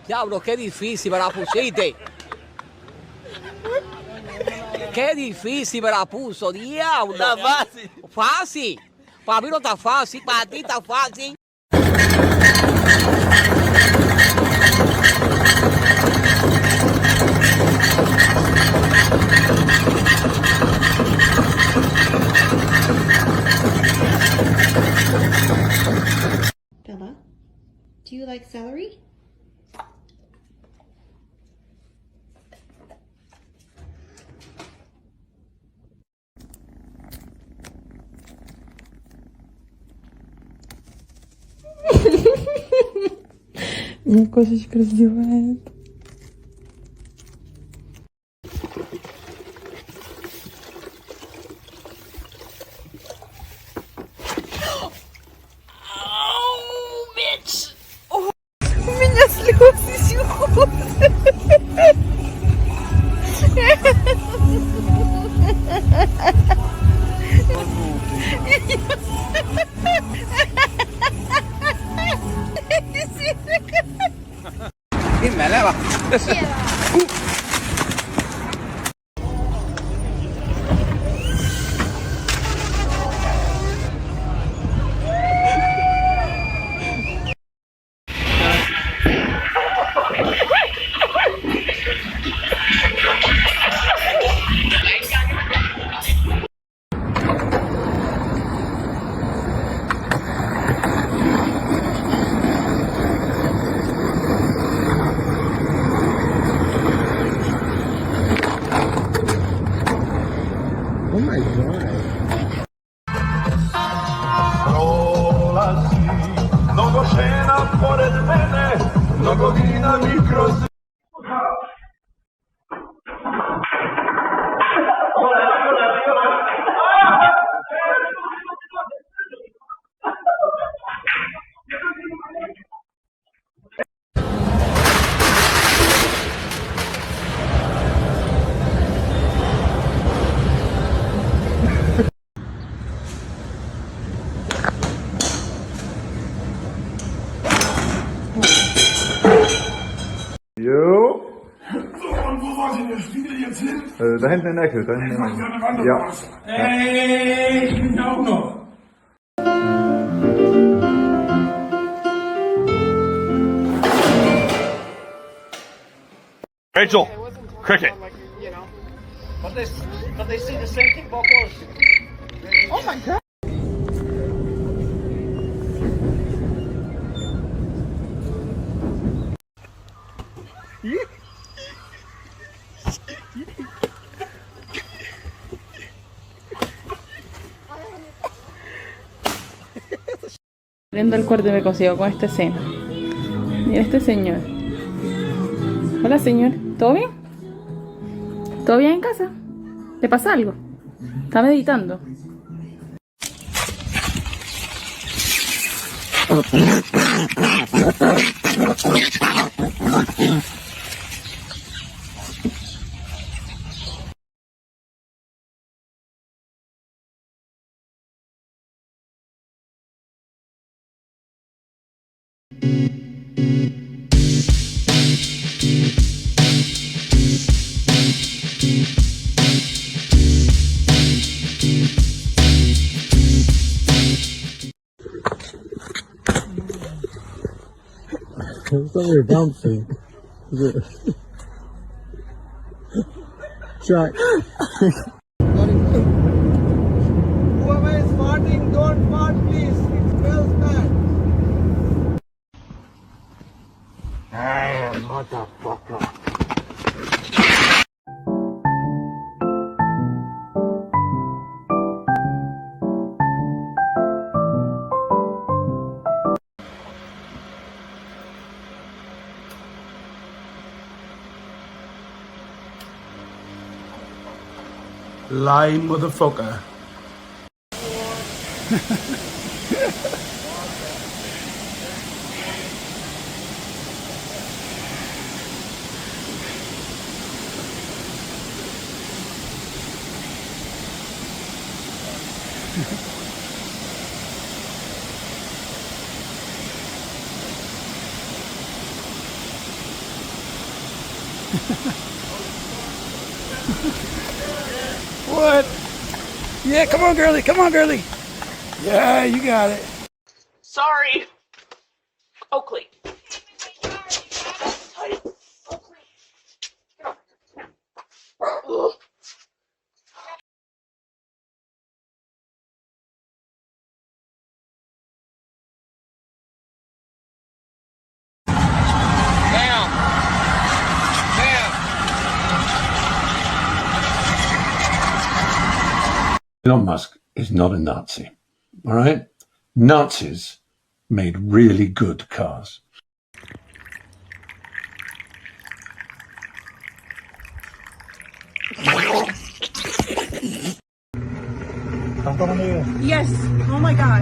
Diablo, qué difícil me la pusiste. Qué difícil me la puso, diablo. Está fácil. Fácil. Para mí no está fácil, para ti está fácil. Bella, do you like celery? Minha кошечка раздевает. У меня слезы текут. Dime, leva. Oh my god. Mnogo žena pored mene, mnogo vina mi kroz... Jo. So, und wo wollt ihr den Spiegel jetzt hin? Da hinten in der Ecke. Da hinten Ich mach hier an der Wand ja. raus. Ey, ich bin auch noch. Rachel, cricket. But they see the same thing about us. Oh my god. Prendo el cuarto y me consigo con esta escena. Mira este señor. Hola señor, ¿todo bien? ¿Todo bien en casa? ¿Le pasa algo? ¿Está meditando? Something bouncing. Jack. Whoever is farting, don't fart, please. It smells bad. Motherfucker. Lying motherfucker. What? Yeah, come on, girly. Come on, girly. Yeah, you got it. Sorry. Oakley. Elon Musk is not a Nazi, all right? Nazis made really good cars. Yes. Oh my God.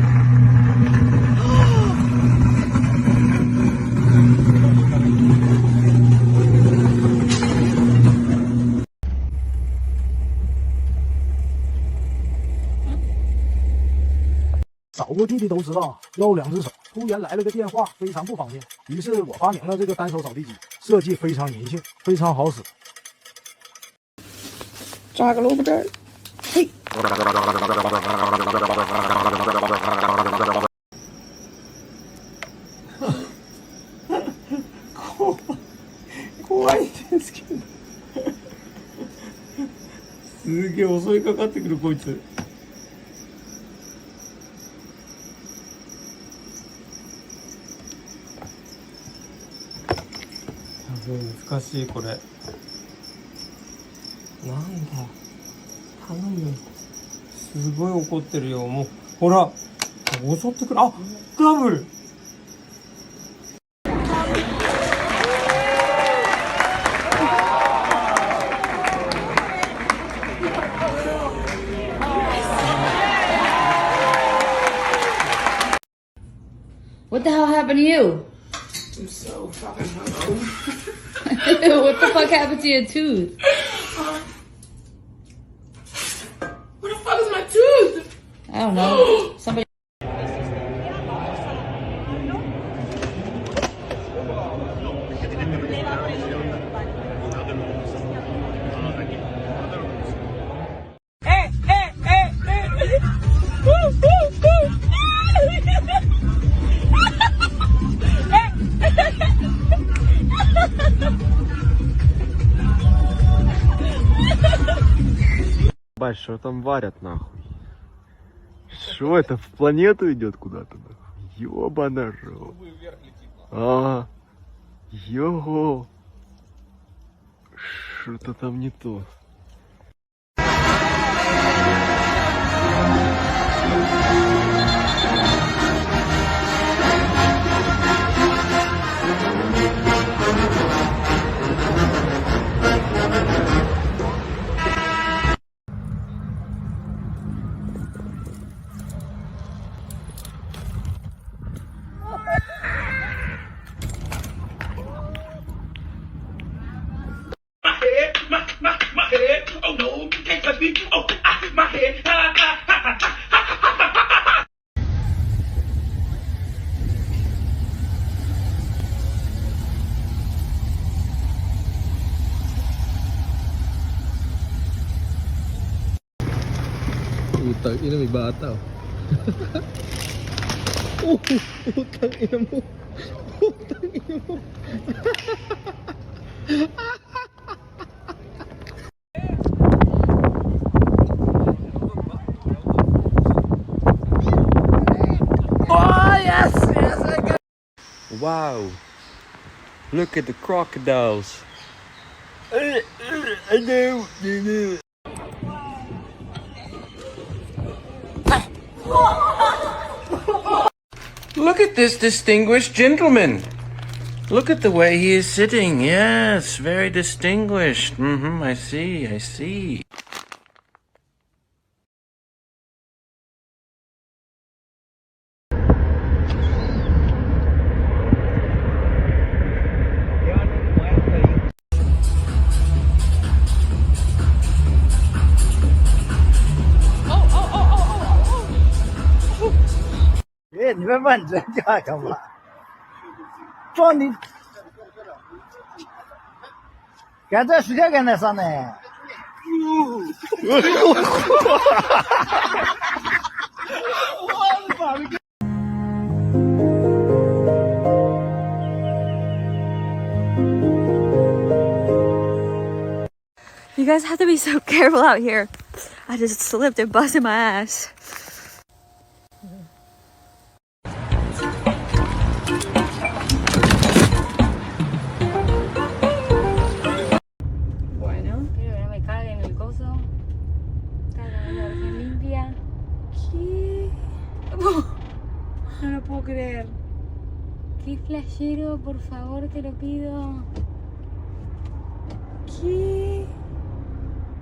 找过地的都知道，要2只手。突然来了个电话，非常不方便。于是我发明了这个单手扫地机，设计非常年轻，非常好使。抓个萝卜干，嘿。怖いですけど。すげえ襲いかかってくるこいつ。難しいこれ。なんだ。頼む。すごい怒ってるよ。もうほら襲ってくる。あ、ダブル。What the hell happened to you? I'm so fucking hungry. What the fuck happened to your tooth? Where the fuck is my tooth? I don't know. Somebody. Бать, что там варят, нахуй? Что это, в планету идет куда-то, нахуй? Ёбана рот. Ага. Його. Что-то там не то. My head. Oh no, you can't touch me. Oh, my head. Utang ina, may bata. Utang ina mo. Utang ina mo. Wow, look at the crocodiles. Look at this distinguished gentleman. Look at the way he is sitting. Yes, very distinguished. I see, I see.哎，你们问这干什么？撞你！赶这水电赶那上呢。You guys have to be so careful out here. I just slipped and busted my ass. Bueno, quiero que no me cague en el coso. Está la versión limpia. ¿Qué? No lo puedo creer. Qué flashero, por favor, te lo pido. ¿Qué?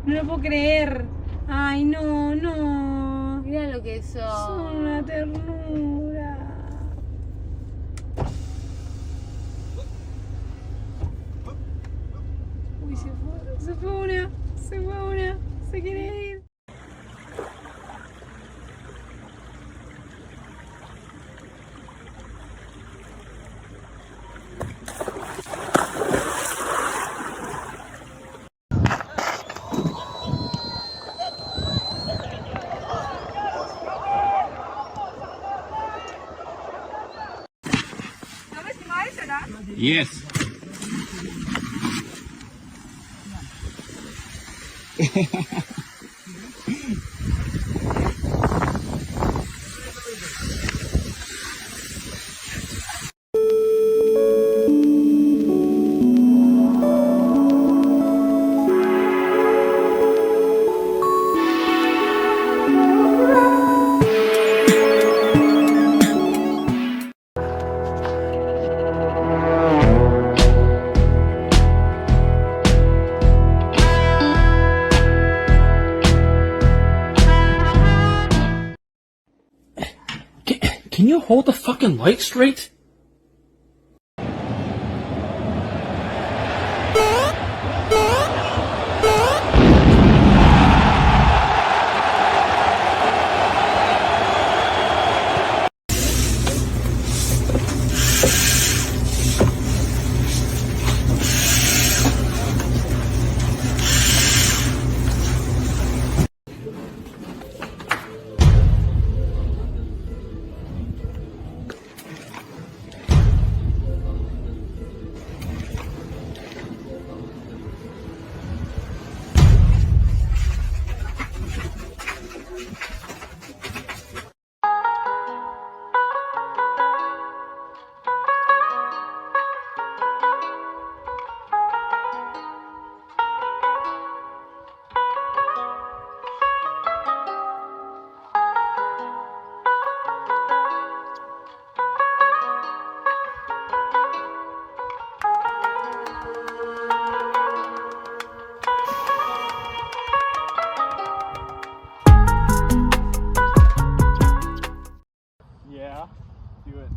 No lo puedo creer. Ay, no, no. Mira lo que son. Son una ternura. Uy, se fue una. Se quiere ir. Yes. Can you hold the fucking light straight? Yeah, do it.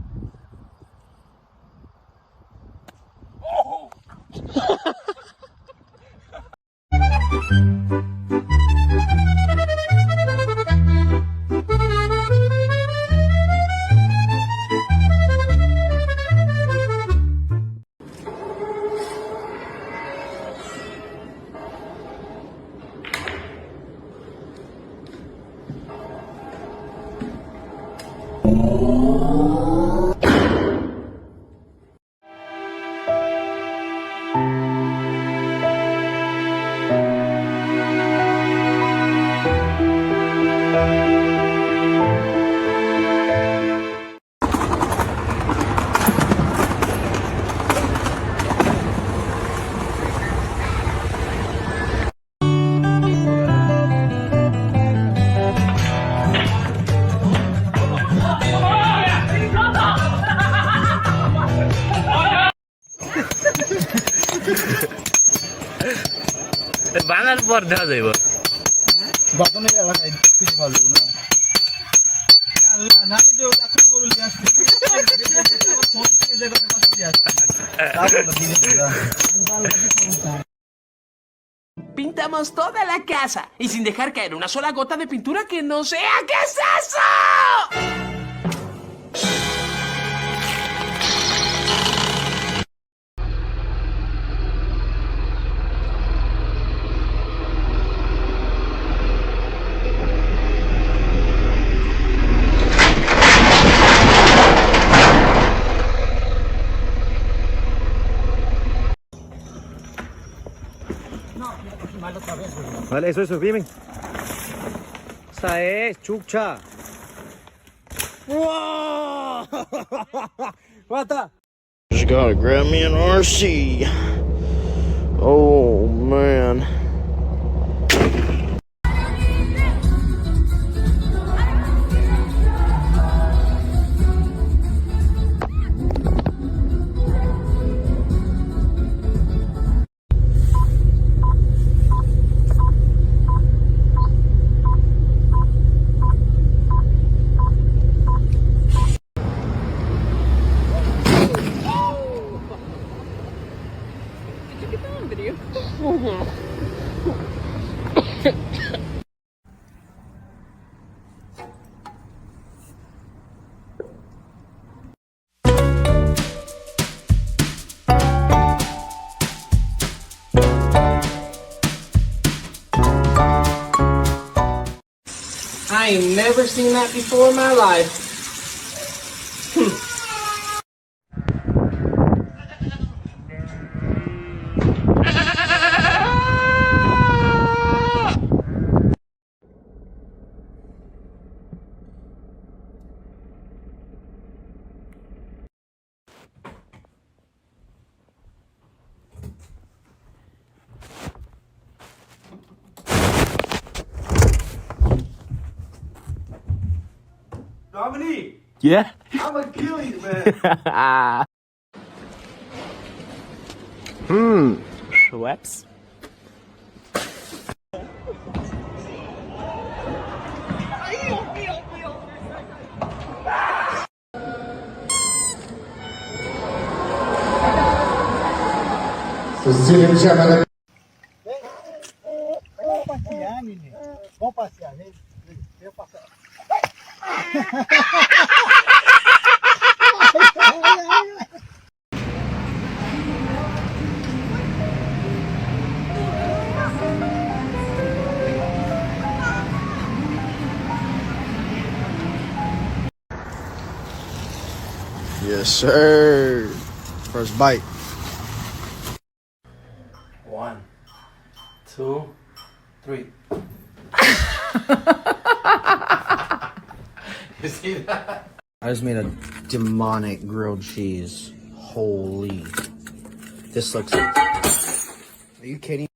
বাঙার পর দেওয়া যাইব বর্তমানে এলাকায় খুঁজে পাওয়া যাবে না আল্লাহ নালে যে এখন গরু নিয়ে আসছে ফোন থেকে যে কথা পাচ্ছি Pintamos toda la casa y sin dejar caer una sola gota de pintura que no sea. ¿Qué es eso? Vale, eso, firme. Esa es, chucha. ¡Wow! ¡Mata! Just gotta grab me an RC. Oh, man. I ain't never seen that before in my life. Dominique, Yeah? I'm gonna kill you, man. Schweppes? Vamos passear, menino. Vamos passear, vem. Vem passar. Yes, sir. First bite. 1, 2, 3. You see that? I just made a demonic grilled cheese. Holy. This looks... Are you kidding?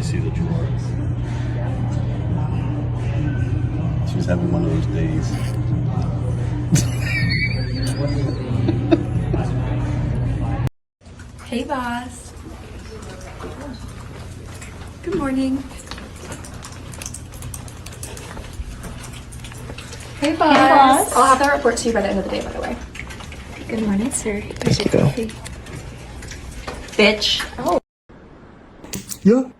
See the drawer. She's having one of those days. Hey, boss. Good morning. Hey, boss. I'll have that report to you by the end of the day, by the way. Good morning, sir. Here's your coffee. Bitch. Oh. Yeah.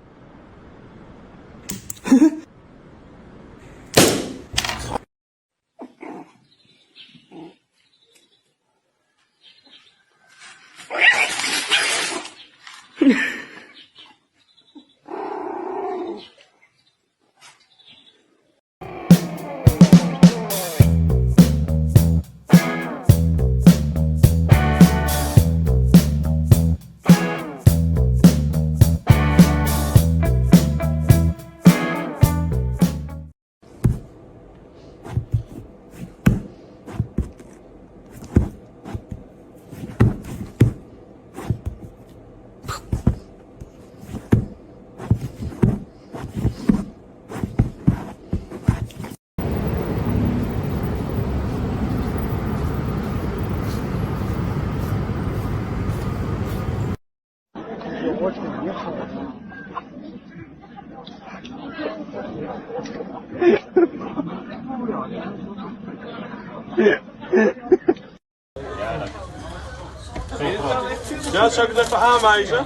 Ja, zal ik het even aanwijzen?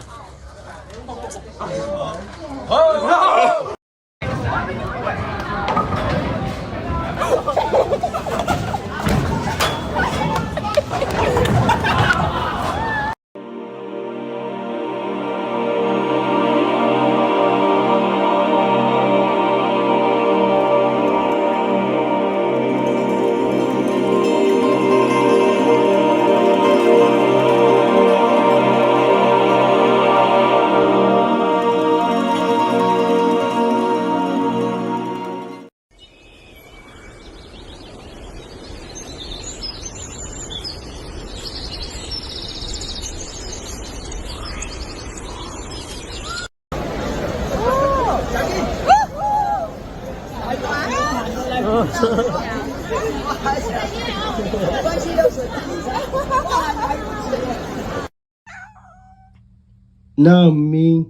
No, me.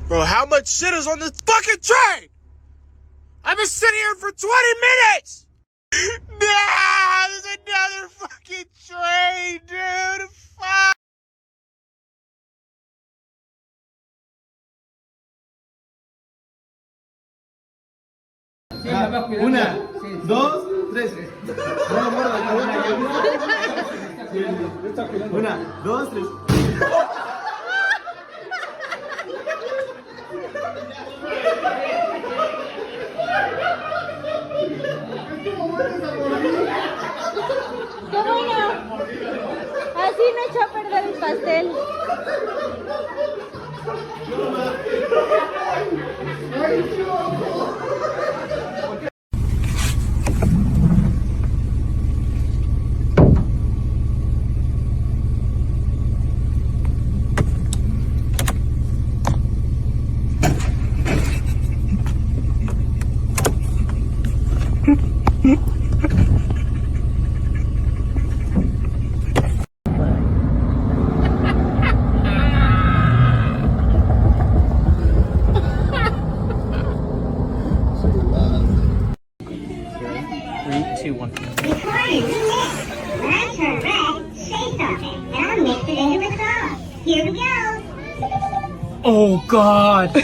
Bro, how much shit is on this fucking train? I've been sitting here for 20 minutes! Nah, there's another fucking train, dude! Fuck! Una, dos, tres. Una, dos, tres. ¡Qué bueno! Así me echó a perder el pastel. Oh God!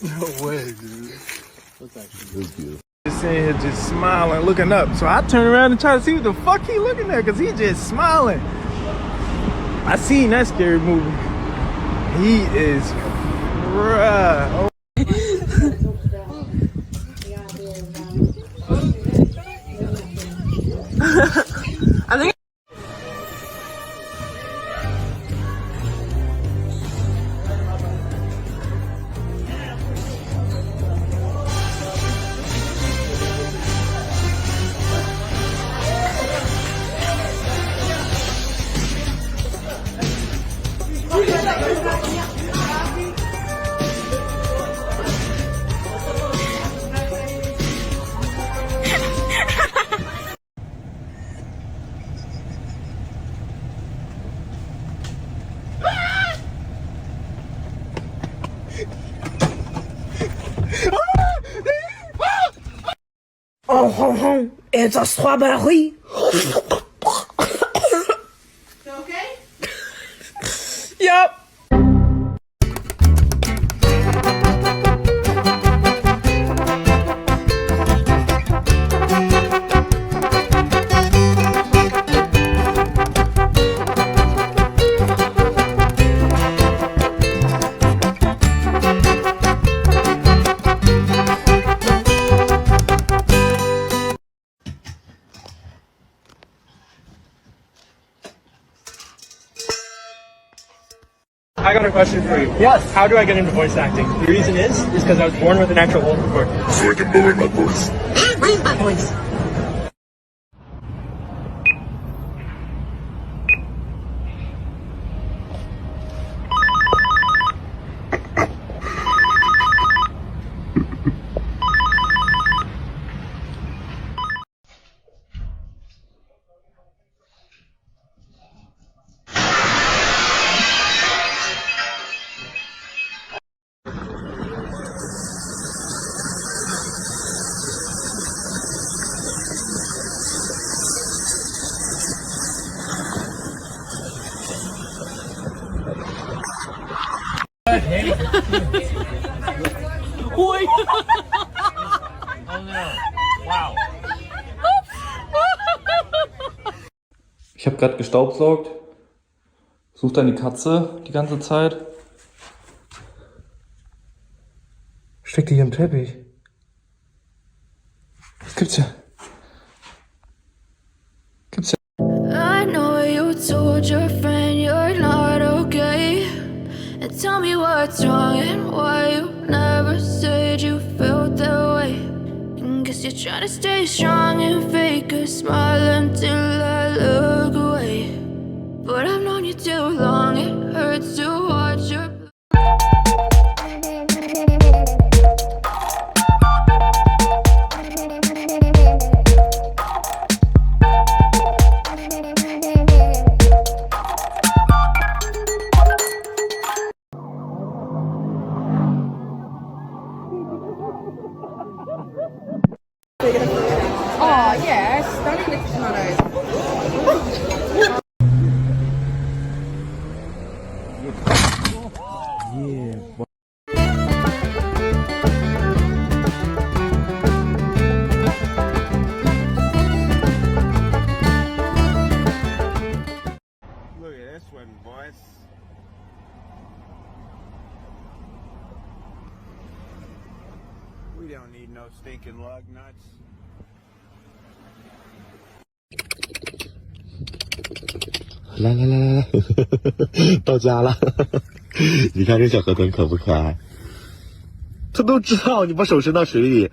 No way, dude. That's actually beautiful. Just sitting here just smiling, looking up. So I turn around and try to see what the fuck he looking at, because he just smiling. I seen that scary movie. He is bruh. I think Oh, it's a strawberry. okay? Yep. I got a question for you. Yes. How do I get into voice acting? The reason is because I was born with a natural vocal cord. So I can lower my voice. Raise my voice. Ich habe gerade gestaubsaugt. Such deine Katze die ganze Zeit. Steck die hier im Teppich. Das gibt's ja. Gibt's ja. I know you told your friend you're not okay. And tell me what's wrong and why you never said you felt that way. And guess you're trying to stay strong and fake a smile until I look away. But I've known you too long, it hurts to watch your Oh, yes. Don't eat the tomatoes. Look at this one, boys. We don't need no stinking lug nuts. 来来来来来，到家了。你看这小河豚可不可爱？它都知道你把手伸到水里。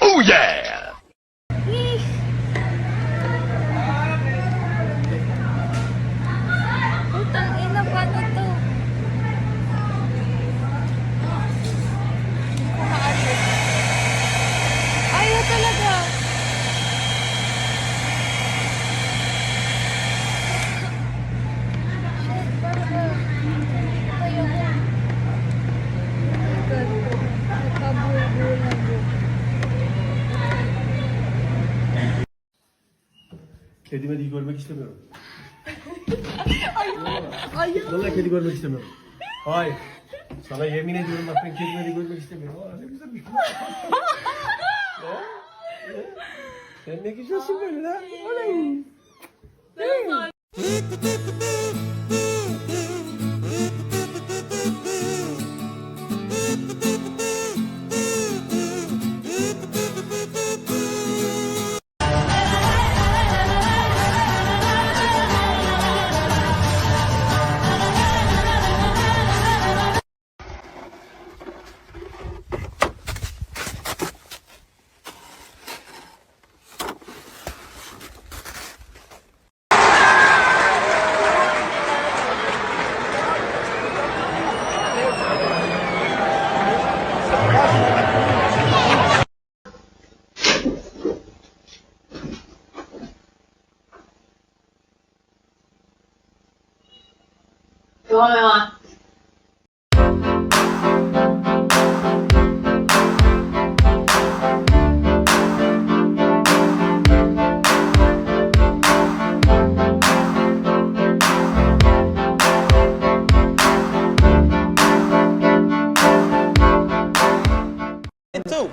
Oh yeah！ Utang ina, paano to? Ayaw talaga. Shit, baka. Ayaw ko. Nagkabulbul na po. Kedime değil görmek istemiyorum. Vallahi kedi görmek istemiyorum. Hayır. Sana yemin ediyorum bak ben kedime değil görmek istemiyorum. Aa, ne güzelmiş bu. Sen ne güzelsin böyle lan. Oley.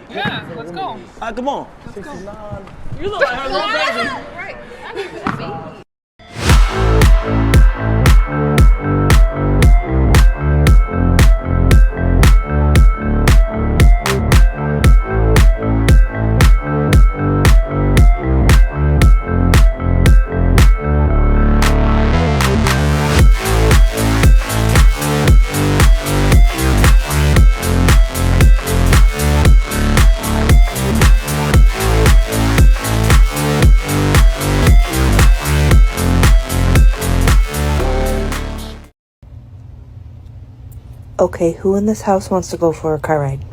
Yeah, let's go. Come on. You look like her little baby. Right. I need to see. Okay, who in this house wants to go for a car ride?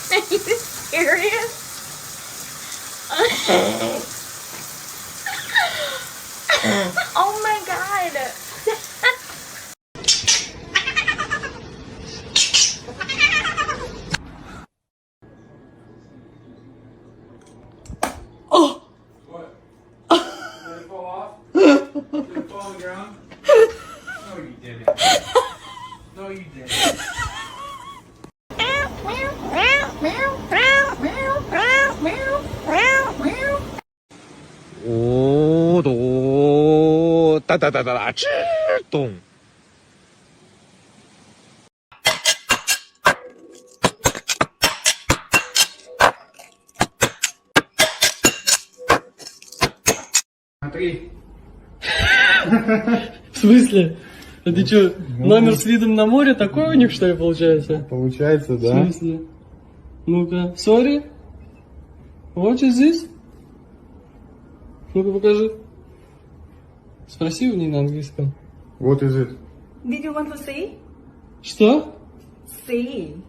Are you serious? Oh my god. Oh! What? Did it fall off? Did it fall on the ground? No, you didn't. No, you didn't.哦咚，哒哒哒哒哒，吱咚。Смотри. В смысле? А ты что, номер с видом на море такой у них, что ли, получается? Получается, В смысле? Ну-ка, sorry? What is this? Ну-ка, покажи. Спроси у нее на английском. What is it? Did you want to see? Что? See.